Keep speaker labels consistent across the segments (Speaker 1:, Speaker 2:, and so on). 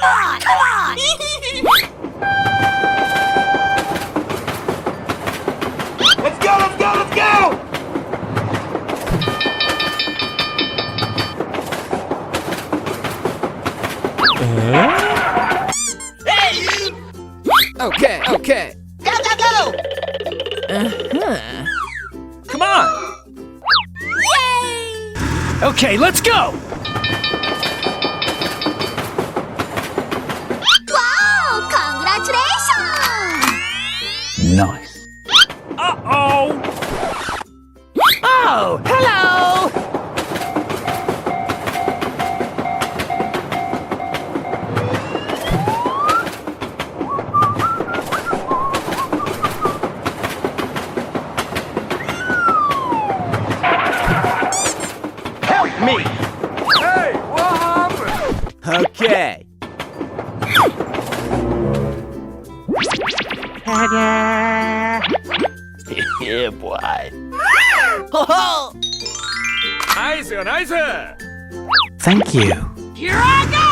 Speaker 1: on! Come on!
Speaker 2: Let's go! Let's go! Let's go! Hey!
Speaker 3: Okay, okay.
Speaker 1: Go, go, go!
Speaker 2: Come on!
Speaker 1: Yay!
Speaker 2: Okay, let's go!
Speaker 1: Wow! Congratulations!
Speaker 2: Nice. Uh-oh! Oh, hello! Help me! Hey, what happened?
Speaker 3: Okay.
Speaker 2: Yeah, boy.
Speaker 1: Ho-ho!
Speaker 2: Nice, nice!
Speaker 3: Thank you.
Speaker 1: Here I go!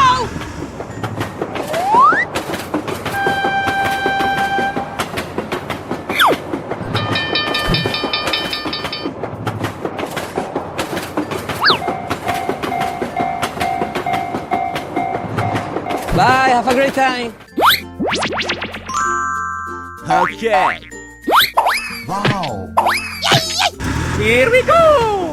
Speaker 3: Bye, have a great time. Okay.
Speaker 2: Wow!
Speaker 3: Here we go.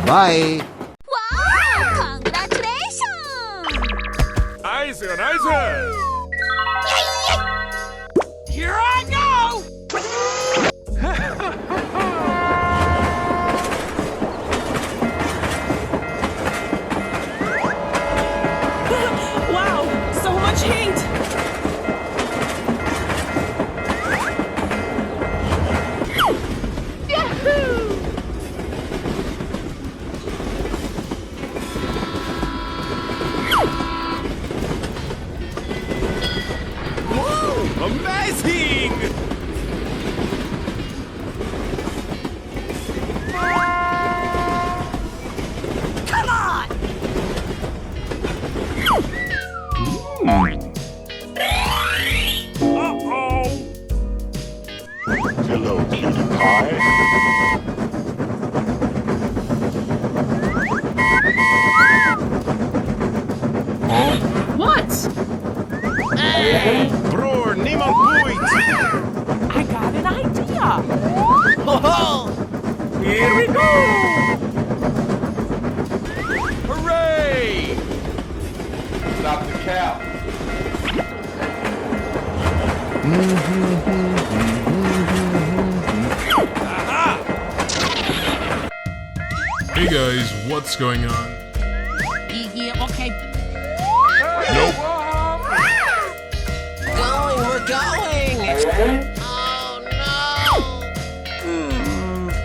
Speaker 3: Bye.
Speaker 1: Wow! Congratulations!
Speaker 2: Nice, nice!
Speaker 1: Yay, yay! Here I go!
Speaker 4: Wow, so much heat!
Speaker 2: Amazing!
Speaker 1: Come on!
Speaker 2: Uh-oh!
Speaker 5: Hello, cutie pie.
Speaker 4: What?
Speaker 5: Bror, niemand boeit.
Speaker 4: I got an idea!
Speaker 2: Here we go! Hooray!
Speaker 5: Stop the cow.
Speaker 2: Aha!
Speaker 6: Hey guys, what's going on?
Speaker 4: Yeah, okay.
Speaker 5: Nope.
Speaker 3: Going, we're going.
Speaker 1: Oh no!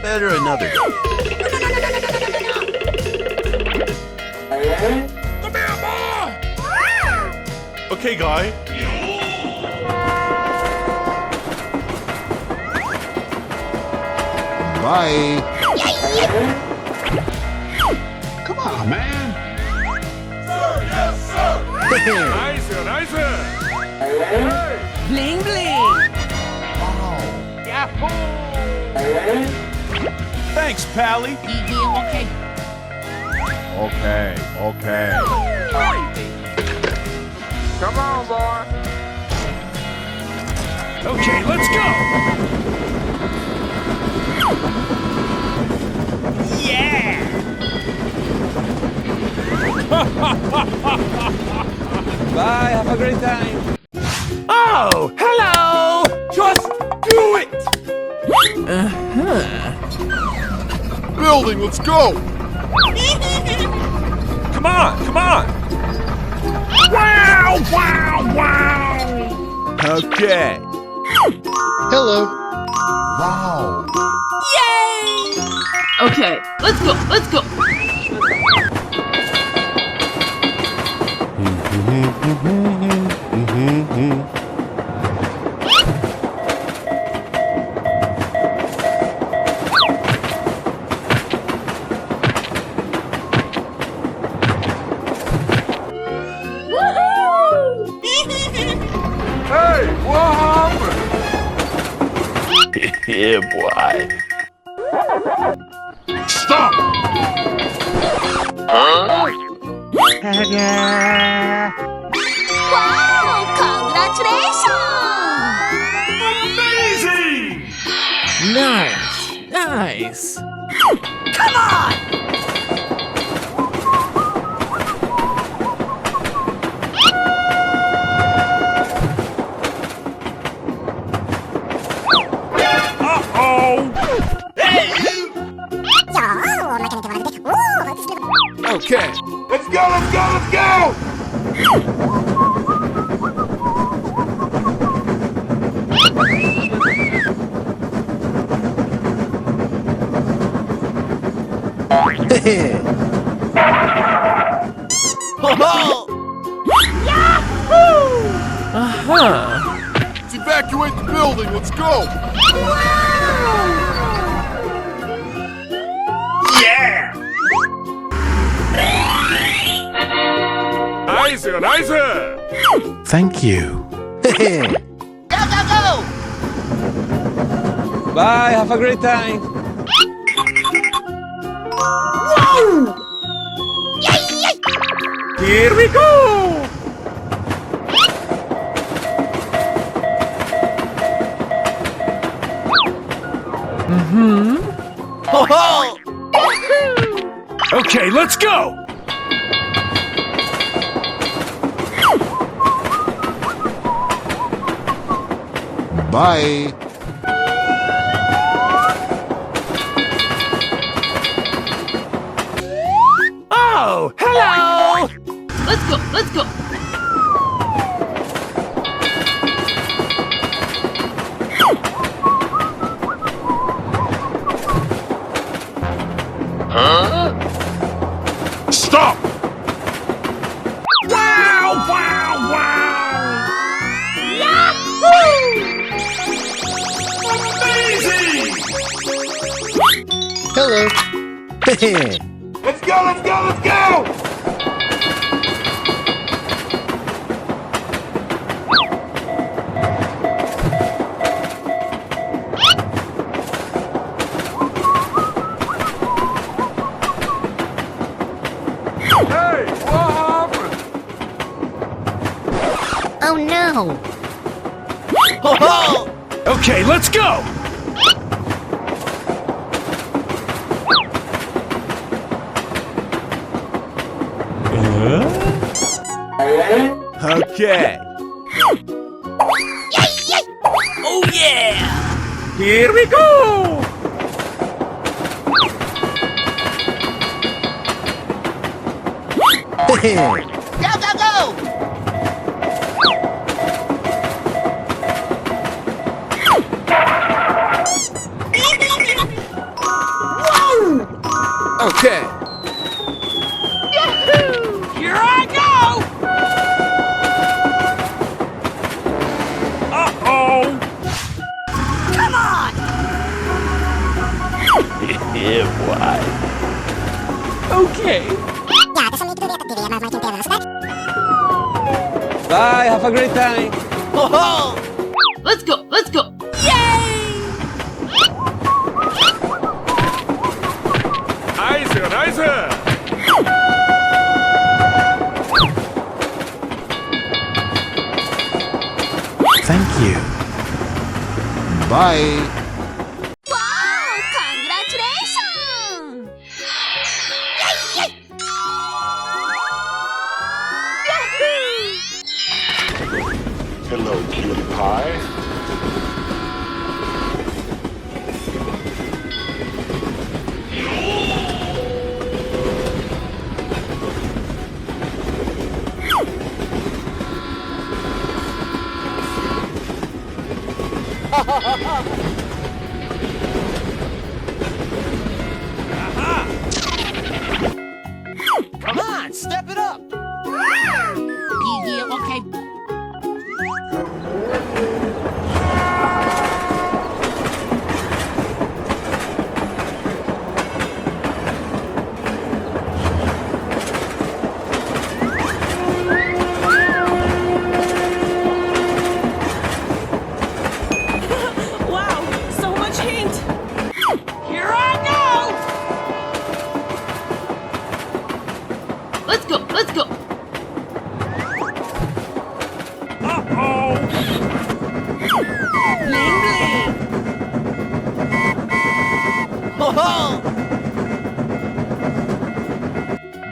Speaker 5: Better another day.
Speaker 2: Come here, boy!
Speaker 5: Okay, guy.
Speaker 3: Bye.
Speaker 5: Come on, man.
Speaker 2: Nice, nice! Hey!
Speaker 4: Bling bling!
Speaker 2: Yahoo!
Speaker 5: Thanks, Pally.
Speaker 4: Yeah, okay.
Speaker 5: Okay, okay.
Speaker 2: Come on, boy! Okay, let's go! Yeah!
Speaker 3: Bye, have a great time.
Speaker 2: Oh, hello! Just do it!
Speaker 5: Building, let's go.
Speaker 2: Come on, come on! Wow, wow, wow!
Speaker 3: Okay.
Speaker 5: Hello. Wow.
Speaker 1: Yay!
Speaker 7: Okay, let's go, let's go.
Speaker 2: Hey, what happened?
Speaker 5: Yeah, boy. Stop!
Speaker 1: Wow! Congratulations!
Speaker 5: Amazing!
Speaker 4: Nice.
Speaker 1: Come on!
Speaker 3: Okay.
Speaker 2: Let's go, let's go, let's go!
Speaker 5: Let's evacuate the building. Let's go.
Speaker 2: Yeah! Nice, nice!
Speaker 3: Thank you.
Speaker 1: Go, go, go!
Speaker 3: Bye. Have a great time.
Speaker 1: Whoa! Yay, yay!
Speaker 2: Here we go! Okay, let's go!
Speaker 3: Bye.
Speaker 2: Oh, hello!
Speaker 7: Let's go, let's go.
Speaker 5: Stop!
Speaker 2: Wow, wow, wow! Amazing!
Speaker 3: Hello.
Speaker 2: Let's go, let's go, let's go! Hey, what happened?
Speaker 1: Oh no!
Speaker 2: Okay, let's go!
Speaker 3: Okay.
Speaker 1: Oh yeah!
Speaker 2: Here we go!
Speaker 1: Go, go, go!
Speaker 3: Okay.
Speaker 1: Here I go!
Speaker 2: Uh-oh!
Speaker 1: Come on!
Speaker 5: Yeah, boy.
Speaker 4: Okay.
Speaker 3: Bye. Have a great time.
Speaker 7: Let's go, let's go.
Speaker 2: Nice, nice!
Speaker 3: Thank you. Bye.
Speaker 1: Wow! Congratulations!
Speaker 5: Hello, cutie pie.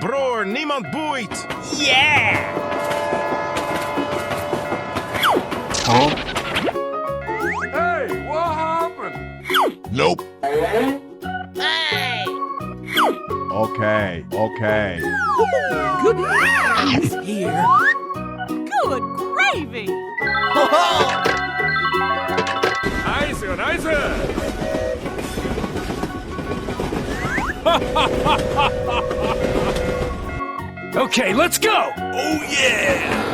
Speaker 2: Broer, niemand boeit!
Speaker 1: Yeah!
Speaker 2: Hey, what happened?
Speaker 5: Nope.
Speaker 1: Hey!
Speaker 2: Okay, okay.
Speaker 4: Good news here.
Speaker 7: Good gravy!
Speaker 2: Nice, nice! Okay, let's go! Oh yeah!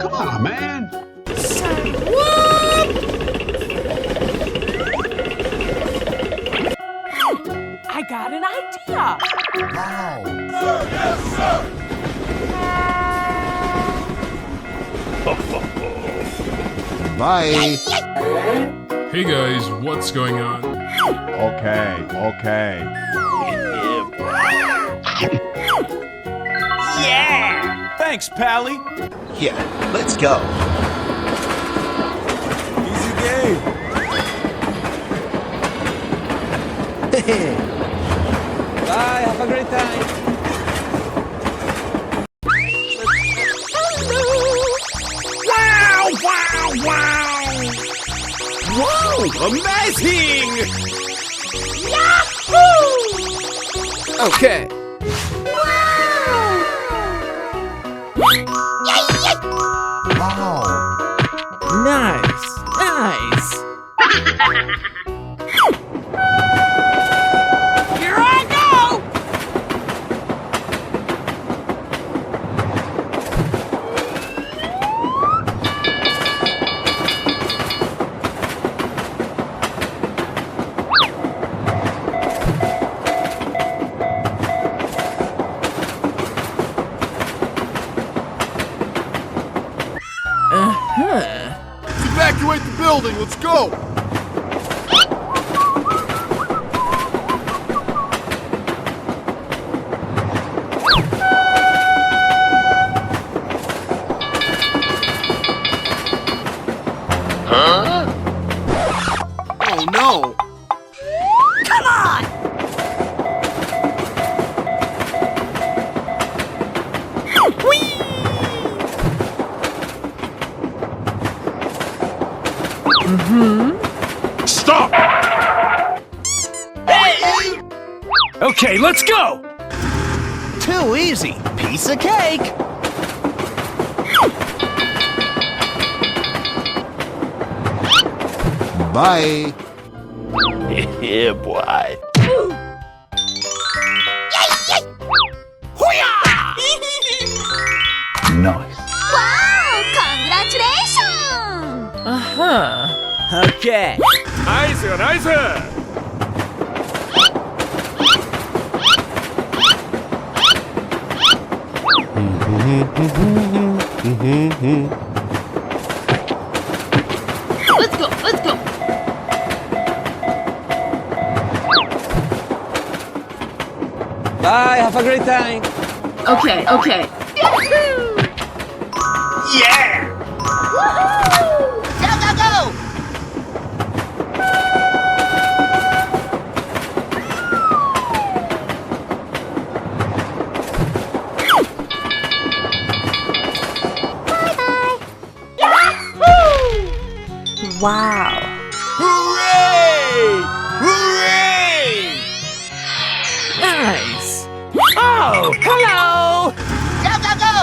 Speaker 3: Come on, man.
Speaker 7: I got an idea!
Speaker 3: Bye.
Speaker 6: Hey guys, what's going on?
Speaker 2: Okay, okay.
Speaker 1: Yeah!
Speaker 2: Thanks, Pally.
Speaker 3: Yeah, let's go.
Speaker 2: Easy game.
Speaker 3: Bye, have a great time.
Speaker 1: Wow! Wow! Wow!
Speaker 2: Whoa! Amazing!
Speaker 1: Yahoo!
Speaker 3: Okay. Wow.
Speaker 4: Nice. Nice.
Speaker 1: Here I go!
Speaker 5: Evacuate the building. Let's go.
Speaker 1: Oh no! Come on!
Speaker 2: Stop!
Speaker 1: Hey!
Speaker 2: Okay, let's go!
Speaker 1: Too easy. Piece of cake.
Speaker 3: Bye.
Speaker 5: Yeah, boy.
Speaker 3: Nice.
Speaker 8: Wow! Congratulations!
Speaker 4: Uh-huh.
Speaker 1: Okay.
Speaker 2: Nice, nice!
Speaker 7: Let's go, let's go!
Speaker 3: Bye, have a great time.
Speaker 7: Okay, okay.
Speaker 1: Yeah!
Speaker 8: Woohoo!
Speaker 1: Go, go, go!
Speaker 8: Wow!
Speaker 1: Hooray! Hooray!
Speaker 4: Nice.
Speaker 1: Oh, hello! Go, go, go!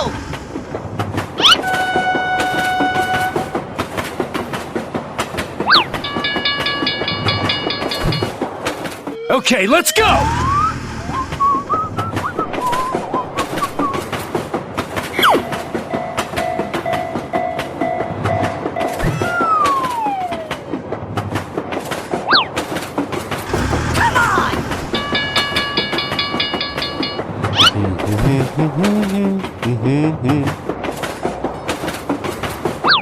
Speaker 2: Okay, let's go!
Speaker 1: Come on!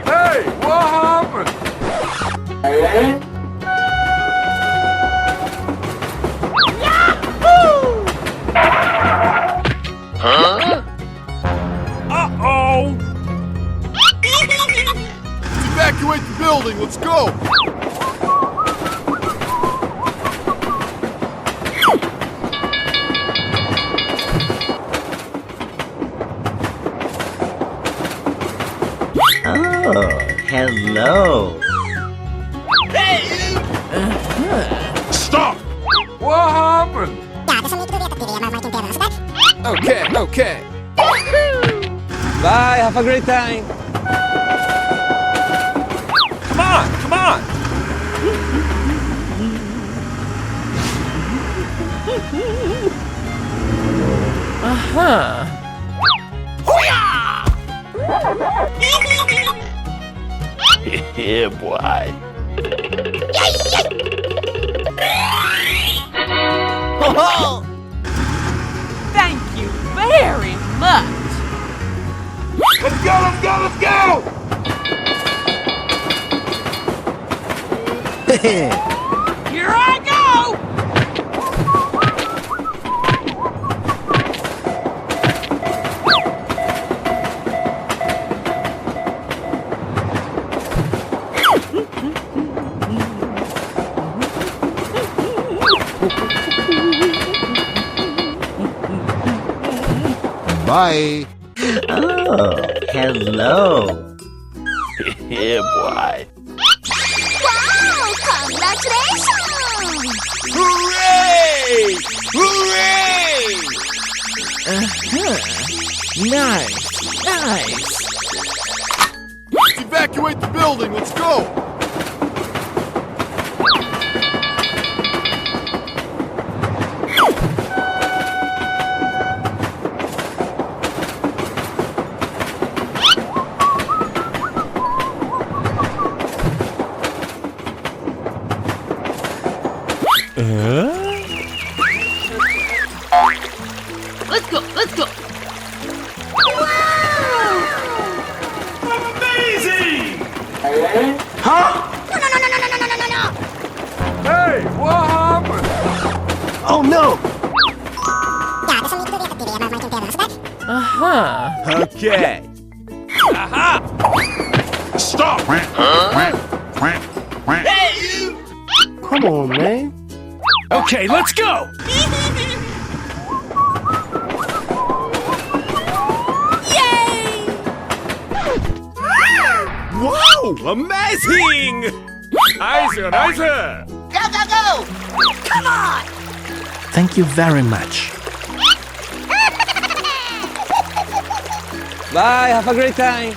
Speaker 2: Hey, what happened?
Speaker 5: evacuate the building. Let's go.
Speaker 9: Oh, hello.
Speaker 5: Stop.
Speaker 2: What happened?
Speaker 1: Okay, okay.
Speaker 3: Bye, have a great time.
Speaker 2: Come on, come on.
Speaker 5: Yeah, boy.
Speaker 7: Thank you very much.
Speaker 2: Let's go, let's go, let's go.
Speaker 7: Here I go.
Speaker 3: Bye.
Speaker 9: Oh, hello.
Speaker 5: Yeah, boy.
Speaker 8: Wow! Congratulations!
Speaker 5: Hooray! Hooray!
Speaker 4: Nice, nice.
Speaker 5: Evacuate the building. Let's go.
Speaker 7: Let's go, let's go.
Speaker 2: Amazing! Huh? Hey, what happened?
Speaker 1: Oh no!
Speaker 3: Okay.
Speaker 5: Stop.
Speaker 1: Come on, man.
Speaker 2: Okay, let's go.
Speaker 3: Wow, amazing!
Speaker 2: Nice, nice.
Speaker 1: Thank you very much.
Speaker 3: Bye, have a great time.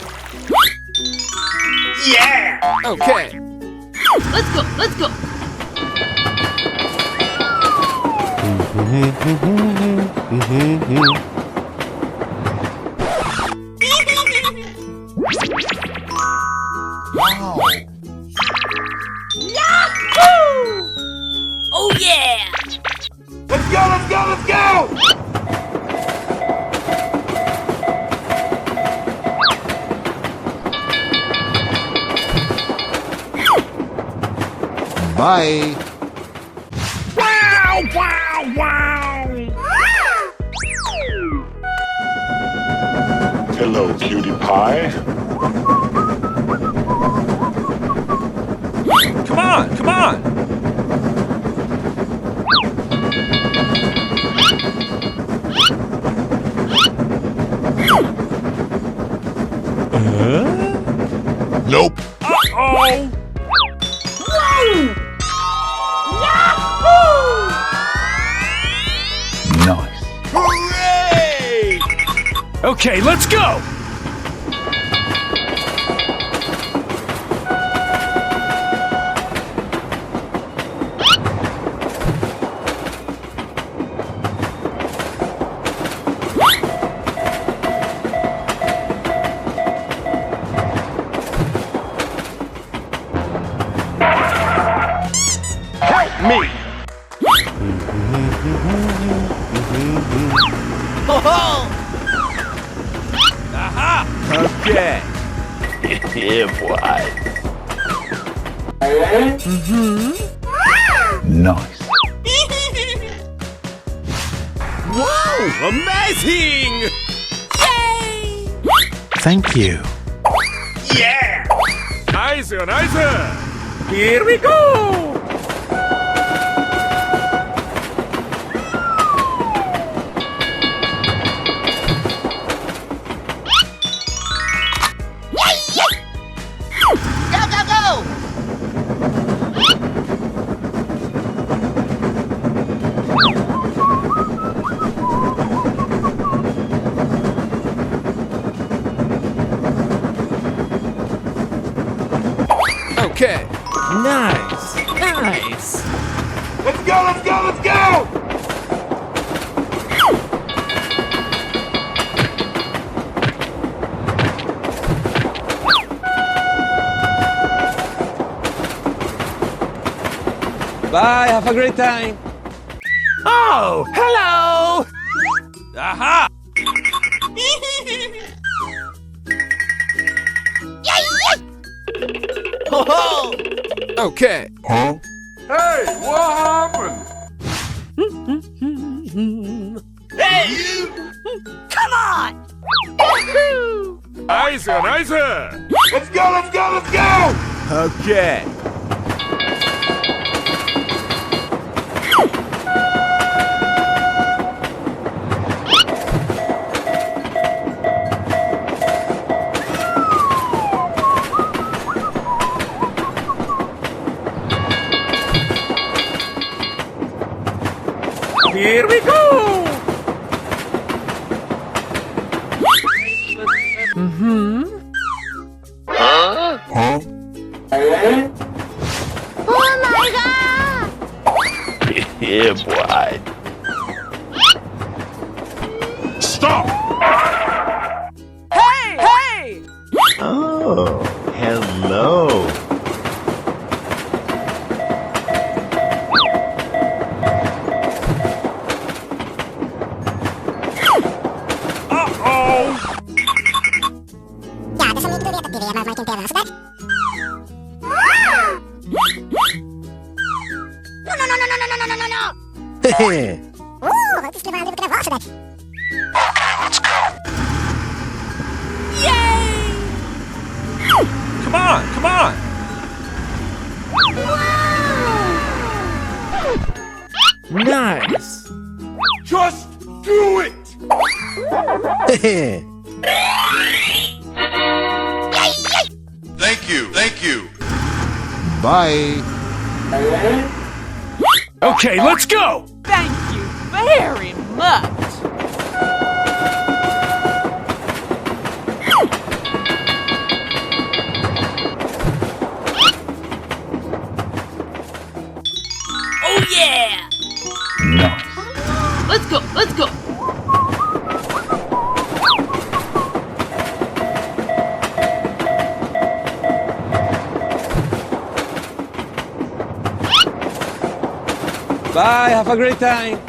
Speaker 1: Okay.
Speaker 7: Let's go, let's go. Oh yeah!
Speaker 2: Let's go, let's go, let's go.
Speaker 3: Bye.
Speaker 2: Wow, wow, wow.
Speaker 5: Hello, cutie pie.
Speaker 2: Come on, come on.
Speaker 5: Nope.
Speaker 2: Uh-oh.
Speaker 3: Nice.
Speaker 5: Hooray!
Speaker 2: Okay, let's go.
Speaker 5: Me.
Speaker 3: Okay.
Speaker 5: Yeah, boy.
Speaker 3: Nice. Wow, amazing!
Speaker 1: Thank you.
Speaker 2: Nice. Nice, nice.
Speaker 3: Here we go!
Speaker 4: Okay. Nice. Nice.
Speaker 2: Let's go, let's go, let's go!
Speaker 3: Bye, have a great time.
Speaker 1: Oh, hello!
Speaker 2: Aha!
Speaker 1: Ho ho!
Speaker 4: Okay.
Speaker 2: Hey, what happened?
Speaker 1: Hey, you! Come on!
Speaker 2: Nice, nice. Let's go, let's go, let's go!
Speaker 3: Okay.
Speaker 2: Here we go!
Speaker 8: Oh my god!
Speaker 5: Yeah, boy.
Speaker 2: Stop!
Speaker 7: Hey! Hey!
Speaker 9: Oh, hello.
Speaker 2: Uh-oh!
Speaker 1: Heh.
Speaker 2: Come on, come on!
Speaker 4: Nice.
Speaker 2: Just do it!
Speaker 1: Heh.
Speaker 5: Thank you, thank you.
Speaker 3: Bye.
Speaker 1: Okay, let's go!
Speaker 7: Thank you very much. Oh yeah! Let's go, let's go.
Speaker 3: Bye, have a great time.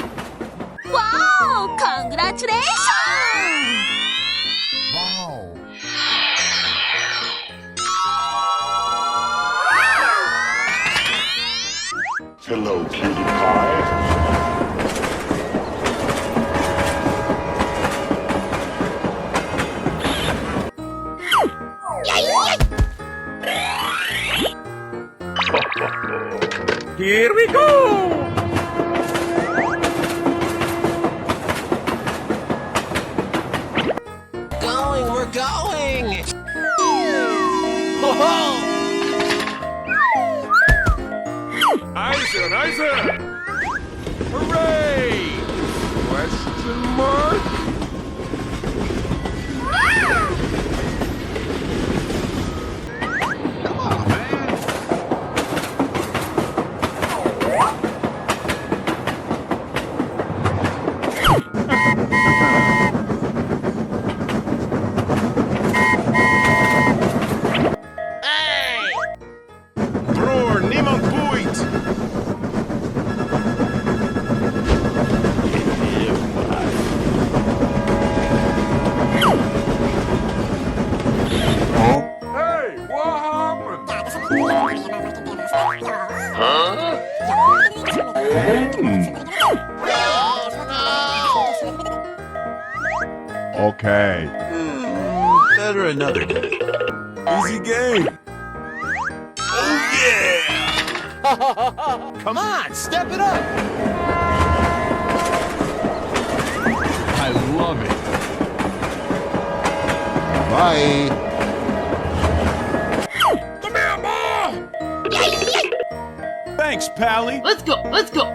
Speaker 8: Wow! Congratulations!
Speaker 5: Hello, cutie pie.
Speaker 2: Here we go!
Speaker 4: Going, we're going.
Speaker 1: Ho ho!
Speaker 2: Nice, nice! Hooray! Question mark?
Speaker 5: Bror, niemand boeit. Yeah, boy.
Speaker 2: Hey, what happened?
Speaker 5: Okay.
Speaker 3: Better another day.
Speaker 5: Easy game.
Speaker 1: Come on, step it up.
Speaker 6: I love it.
Speaker 3: Bye.
Speaker 5: Thanks, Pally.
Speaker 7: Let's go. Let's go.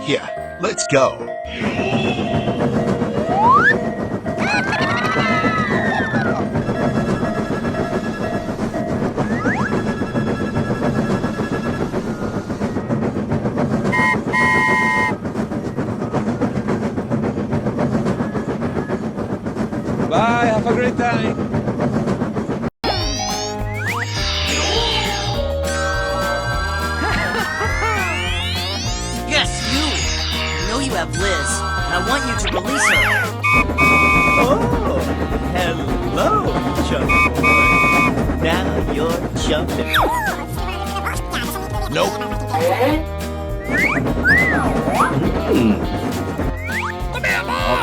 Speaker 9: Yeah, let's go.
Speaker 3: Bye, have a great time.
Speaker 10: Yes, you! I know you have Liz, and I want you to release her.
Speaker 9: Oh, hello, chump boy. Now you're jumping.
Speaker 1: Nope.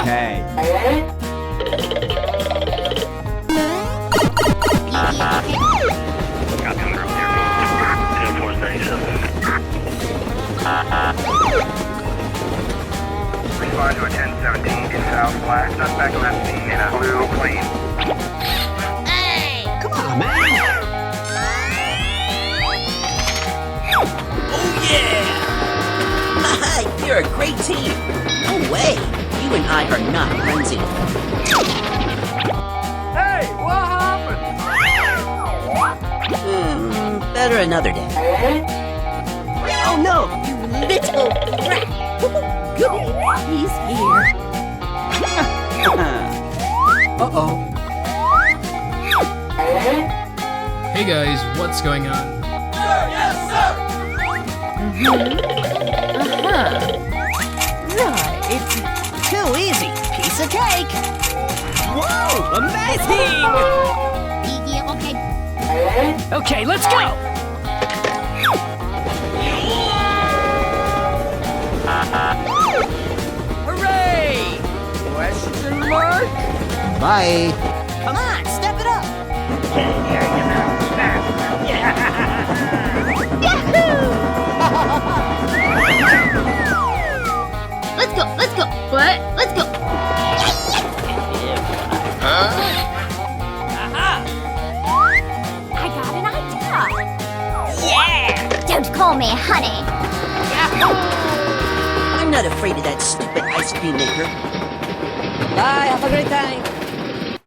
Speaker 3: Okay.
Speaker 2: Respond to a 1017 in South Flash. Suspect left seen in a blue plane.
Speaker 1: Come on, man.
Speaker 10: Oh yeah! Haha, you're a great team! No way! You and I are not friendly.
Speaker 2: Hey, what happened?
Speaker 10: Better another day. Oh no! You little brat! He's here. Uh-oh.
Speaker 6: Hey guys, what's going on?
Speaker 7: Right.
Speaker 1: It's too easy. Piece of cake.
Speaker 7: Whoa! Amazing! Okay, let's go. Hooray! Question mark?
Speaker 3: Bye.
Speaker 1: Come on, step it up.
Speaker 8: Let's go, let's go. What? Let's go. I got an idea. Yeah! Don't call me honey.
Speaker 10: I'm not afraid of that stupid ice cream maker.
Speaker 7: Bye, have a great time.